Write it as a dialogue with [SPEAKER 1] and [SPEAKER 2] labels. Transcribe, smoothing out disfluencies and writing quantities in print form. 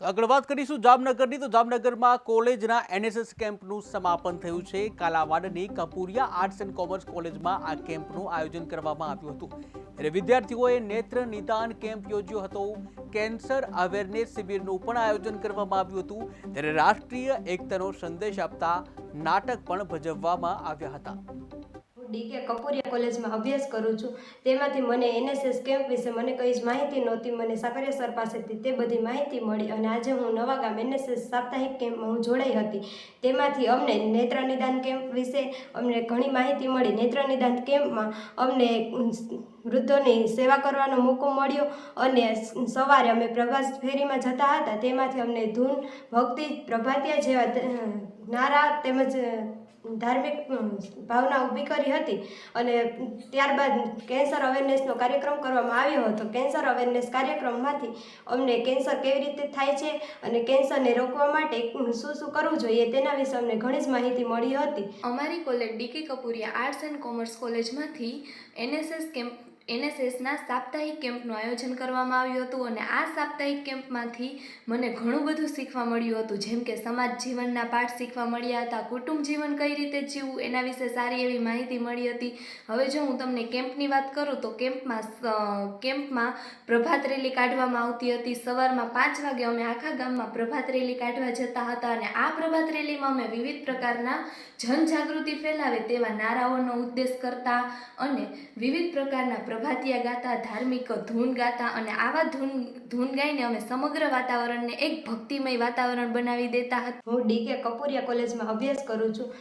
[SPEAKER 1] તો આગળ વાત કરીશું જામનગરની. તો જામનગરમાં કોલેજના એનએસએસ કેમ્પનું સમાપન થયું છે. કાલાવાડની કપૂરિયા આર્ટ્સ એન્ડ કોમર્સ કોલેજમાં આ કેમ્પનું આયોજન કરવામાં આવ્યું હતું. ત્યારે વિદ્યાર્થીઓએ નેત્ર નિદાન કેમ્પ યોજ્યો હતો. કેન્સર અવેરનેસ શિબિરનું પણ આયોજન કરવામાં આવ્યું હતું. ત્યારે રાષ્ટ્રીય એકતાનો સંદેશ આપતા નાટક પણ ભજવવામાં આવ્યા હતા.
[SPEAKER 2] ડીકે કપૂરિયા કોલેજમાં અભ્યાસ કરું છું. તેમાંથી મને એનએસએસ કેમ્પ વિશે મને કંઈ જ માહિતી નહોતી. મને સાકરિયા સર પાસેથી તે બધી માહિતી મળી અને આજે હું નવાગામ એનએસએસ સાપ્તાહિક કેમ્પમાં હું જોડાઈ હતી. તેમાંથી અમને નેત્ર નિદાન કેમ્પ વિશે અમને ઘણી માહિતી મળી. નેત્ર નિદાન કેમ્પમાં અમને વૃદ્ધોની સેવા કરવાનો મોકો મળ્યો અને સવારે અમે પ્રભાત ફેરીમાં જતા હતા. તેમાંથી અમને ધૂન, ભક્તિ, પ્રભાતિયા જેવા નારા તેમજ ધાર્મિક ભાવના ઊભી કરી હતી અને ત્યારબાદ કેન્સર અવેરનેસનો કાર્યક્રમ કરવામાં આવ્યો હતો. કેન્સર અવેરનેસ કાર્યક્રમમાંથી અમને કેન્સર કેવી રીતે થાય છે અને કેન્સરને રોકવા માટે શું શું કરવું જોઈએ તેના વિશે અમને ઘણી જ માહિતી મળી હતી.
[SPEAKER 3] અમારી college DK Kapuriya arts and commerce કોલેજમાંથી એનએસએસના સાપ્તાહિક કેમ્પનું આયોજન કરવામાં આવ્યું હતું અને આ સાપ્તાહિક કેમ્પમાંથી મને ઘણું બધું શીખવા મળ્યું હતું. જેમ કે સમાજ જીવનના પાઠ શીખવા મળ્યા હતા, કુટુંબ જીવન કઈ રીતે જીવવું એના વિશે સારી એવી માહિતી મળી હતી. હવે જો હું તમને કેમ્પની વાત કરું તો કેમ્પમાં પ્રભાત રેલી કાઢવામાં આવતી હતી. સવારમાં 5 વાગે અમે આખા ગામમાં પ્રભાત રેલી કાઢવા જતા હતા અને આ પ્રભાત રેલીમાં અમે વિવિધ પ્રકારના જનજાગૃતિ ફેલાવે તેવા નારાઓનો ઉદ્દેશ કરતા અને વિવિધ પ્રકારના પ્રભાતિયા ગાતા, ધાર્મિક ધૂન ગાતા અને આવા ધૂન ગાઈને અમે સમગ્ર વાતાવરણને એક ભક્તિમય વાતાવરણ બનાવી દેતા હતા.
[SPEAKER 2] હું ડીકે કપૂરિયા કોલેજમાં અભ્યાસ કરું છું.